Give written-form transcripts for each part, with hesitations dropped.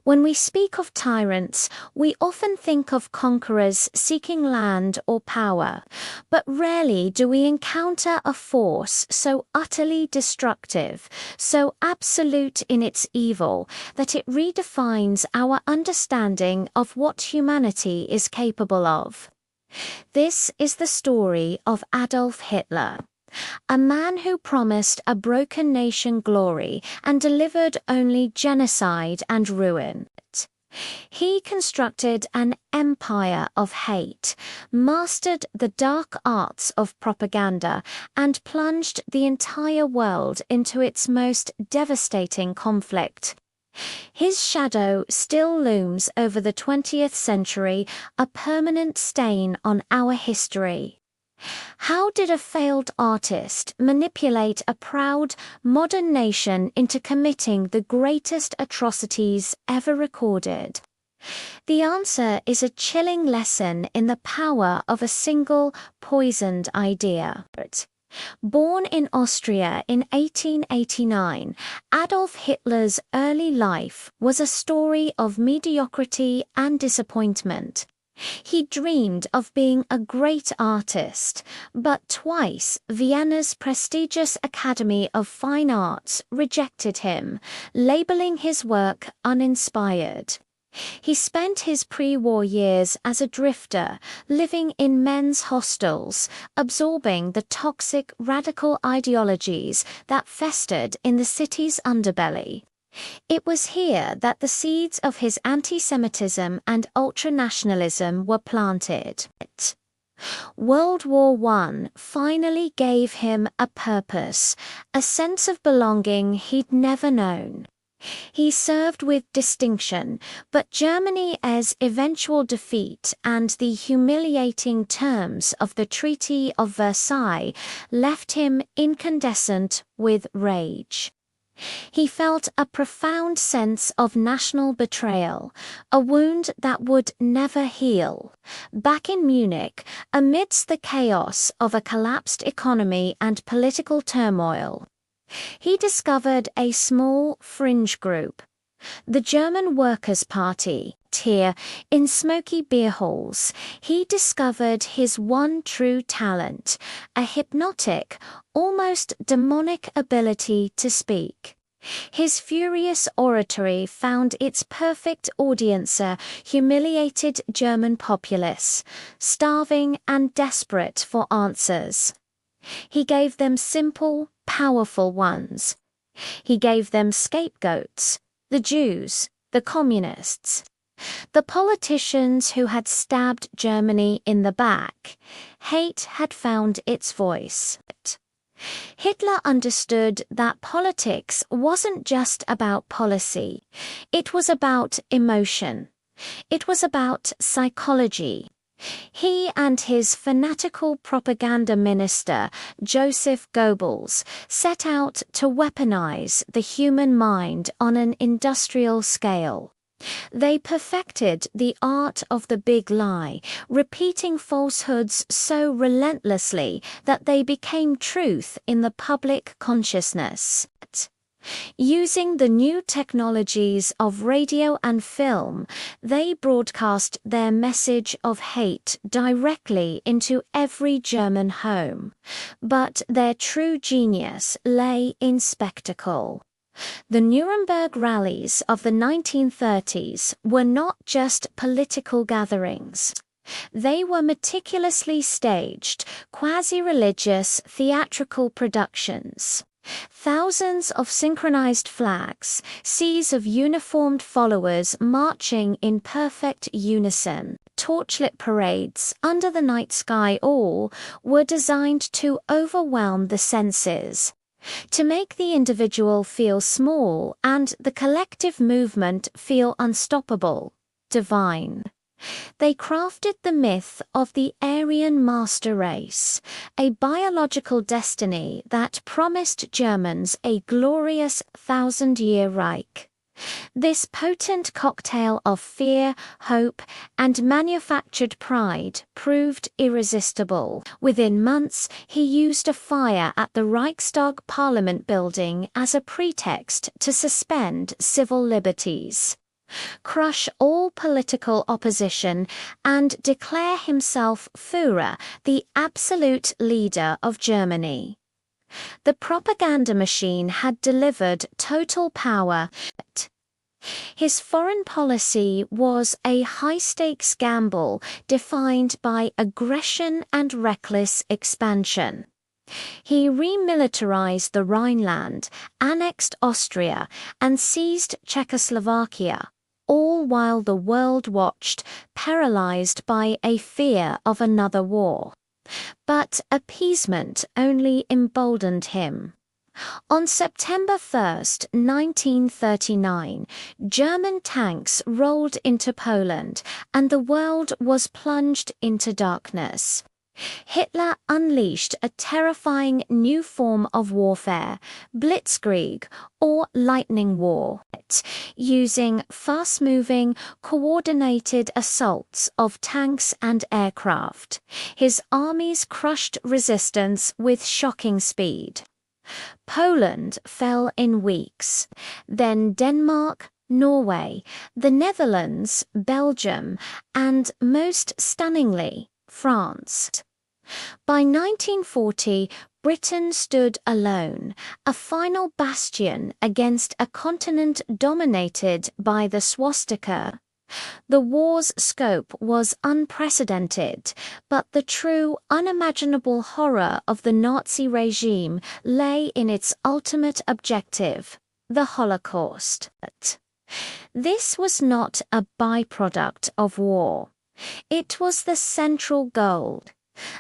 When we speak of tyrants, we often think of conquerors seeking land or power, but rarely do we encounter a force so utterly destructive, so absolute in its evil, that it redefines our understanding of what humanity is capable of. This is the story of Adolf Hitler. A man who promised a broken nation glory and delivered only genocide and ruin. He constructed an empire of hate, mastered the dark arts of propaganda, and plunged the entire world into its most devastating conflict. His shadow still looms over the 20th century, a permanent stain on our history. How did a failed artist manipulate a proud, modern nation into committing the greatest atrocities ever recorded? The answer is a chilling lesson in the power of a single, poisoned idea. Born in Austria in 1889, Adolf Hitler's early life was a story of mediocrity and disappointment. He dreamed of being a great artist, but twice Vienna's prestigious Academy of Fine Arts rejected him, labeling his work uninspired. He spent his pre-war years as a drifter, living in men's hostels, absorbing the toxic radical ideologies that festered in the city's underbelly. It was here that the seeds of his anti-Semitism and ultranationalism were planted. World War I finally gave him a purpose, a sense of belonging he'd never known. He served with distinction, but Germany's eventual defeat and the humiliating terms of the Treaty of Versailles left him incandescent with rage. He felt a profound sense of national betrayal, a wound that would never heal. Back in Munich, amidst the chaos of a collapsed economy and political turmoil, he discovered a small fringe group, the German Workers' Party. Here, in smoky beer halls, he discovered his one true talent, a hypnotic, almost demonic ability to speak. His furious oratory found its perfect audience, humiliated German populace, starving and desperate for answers. He gave them simple, powerful ones. He gave them scapegoats, the Jews, the communists. The politicians who had stabbed Germany in the back. Hate had found its voice. Hitler understood that politics wasn't just about policy. It was about emotion. It was about psychology. He and his fanatical propaganda minister, Joseph Goebbels, set out to weaponize the human mind on an industrial scale. They perfected the art of the big lie, repeating falsehoods so relentlessly that they became truth in the public consciousness. Using the new technologies of radio and film, they broadcast their message of hate directly into every German home. But their true genius lay in spectacle. The Nuremberg rallies of the 1930s were not just political gatherings. They were meticulously staged, quasi-religious theatrical productions. Thousands of synchronized flags, seas of uniformed followers marching in perfect unison, torchlit parades under the night sky, all were designed to overwhelm the senses, to make the individual feel small and the collective movement feel unstoppable, divine. They crafted the myth of the Aryan master race, a biological destiny that promised Germans a glorious 1,000-year Reich. This potent cocktail of fear, hope, and manufactured pride proved irresistible. Within months, he used a fire at the Reichstag Parliament building as a pretext to suspend civil liberties. crush all political opposition, and declare himself Führer, the absolute leader of Germany. The propaganda machine had delivered total power. His foreign policy was a high-stakes gamble defined by aggression and reckless expansion. He remilitarized the Rhineland, annexed Austria, and seized Czechoslovakia, all while the world watched, paralyzed by a fear of another war. But appeasement only emboldened him. On September 1, 1939, German tanks rolled into Poland, and the world was plunged into darkness. Hitler unleashed a terrifying new form of warfare, blitzkrieg, or lightning war, using fast-moving, coordinated assaults of tanks and aircraft. His armies crushed resistance with shocking speed. Poland fell in weeks, then Denmark, Norway, the Netherlands, Belgium, and most stunningly, France. By 1940, Britain stood alone, a final bastion against a continent dominated by the swastika. The war's scope was unprecedented, but the true, unimaginable horror of the Nazi regime lay in its ultimate objective, the Holocaust. This was not a byproduct of war. It was the central goal.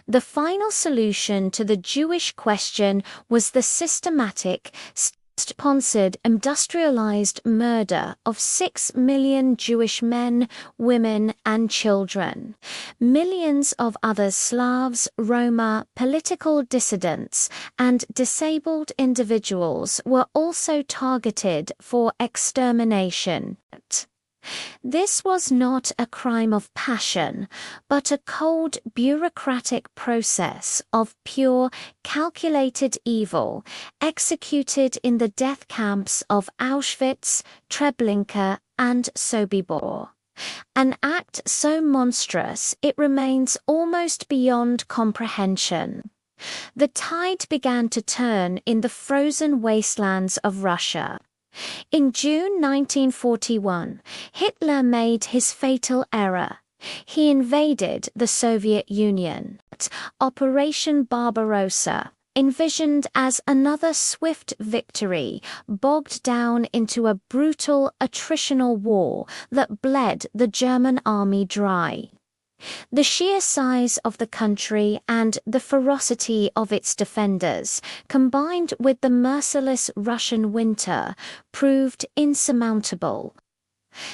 The final solution to the Jewish question was the systematic, sponsored, industrialized murder of 6 million Jewish men, women, and children. Millions of other Slavs, Roma, political dissidents, and disabled individuals were also targeted for extermination. This was not a crime of passion, but a cold, bureaucratic process of pure, calculated evil, executed in the death camps of Auschwitz, Treblinka, and Sobibor. An act so monstrous it remains almost beyond comprehension. The tide began to turn in the frozen wastelands of Russia. In June 1941, Hitler made his fatal error. He invaded the Soviet Union. Operation Barbarossa, envisioned as another swift victory, bogged down into a brutal attritional war that bled the German army dry. The sheer size of the country and the ferocity of its defenders, combined with the merciless Russian winter, proved insurmountable.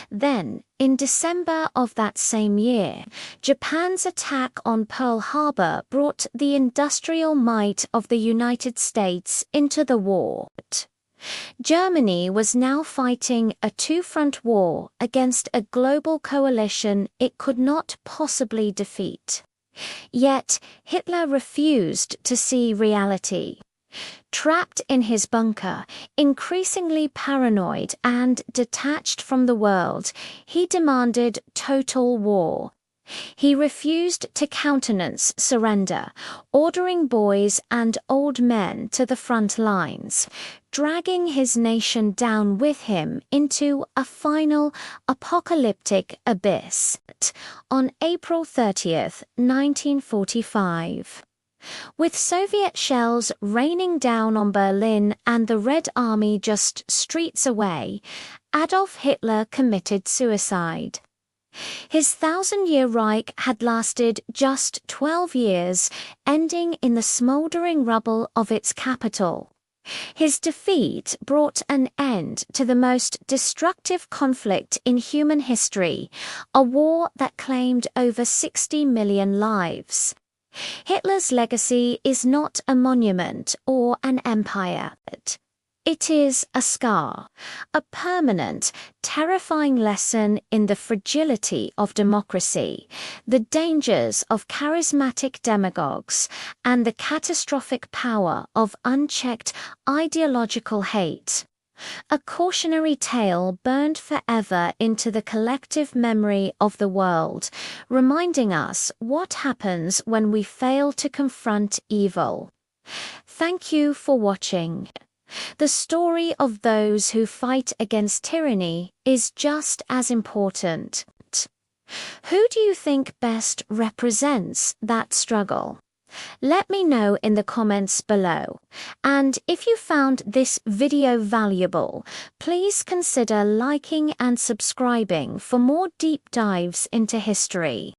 Then, in December of that same year, Japan's attack on Pearl Harbor brought the industrial might of the United States into the war. Germany was now fighting a two-front war against a global coalition it could not possibly defeat. Yet Hitler refused to see reality. Trapped in his bunker, increasingly paranoid and detached from the world, he demanded total war. He refused to countenance surrender, ordering boys and old men to the front lines, dragging his nation down with him into a final apocalyptic abyss. On April 30th, 1945. With Soviet shells raining down on Berlin and the Red Army just streets away, Adolf Hitler committed suicide. His 1,000-year Reich had lasted just 12 years, ending in the smoldering rubble of its capital. His defeat brought an end to the most destructive conflict in human history, a war that claimed over 60 million lives. Hitler's legacy is not a monument or an empire. It is a scar, a permanent, terrifying lesson in the fragility of democracy, the dangers of charismatic demagogues, and the catastrophic power of unchecked ideological hate. A cautionary tale burned forever into the collective memory of the world, reminding us what happens when we fail to confront evil. Thank you for watching. The story of those who fight against tyranny is just as important. Who do you think best represents that struggle? Let me know in the comments below. And if you found this video valuable, please consider liking and subscribing for more deep dives into history.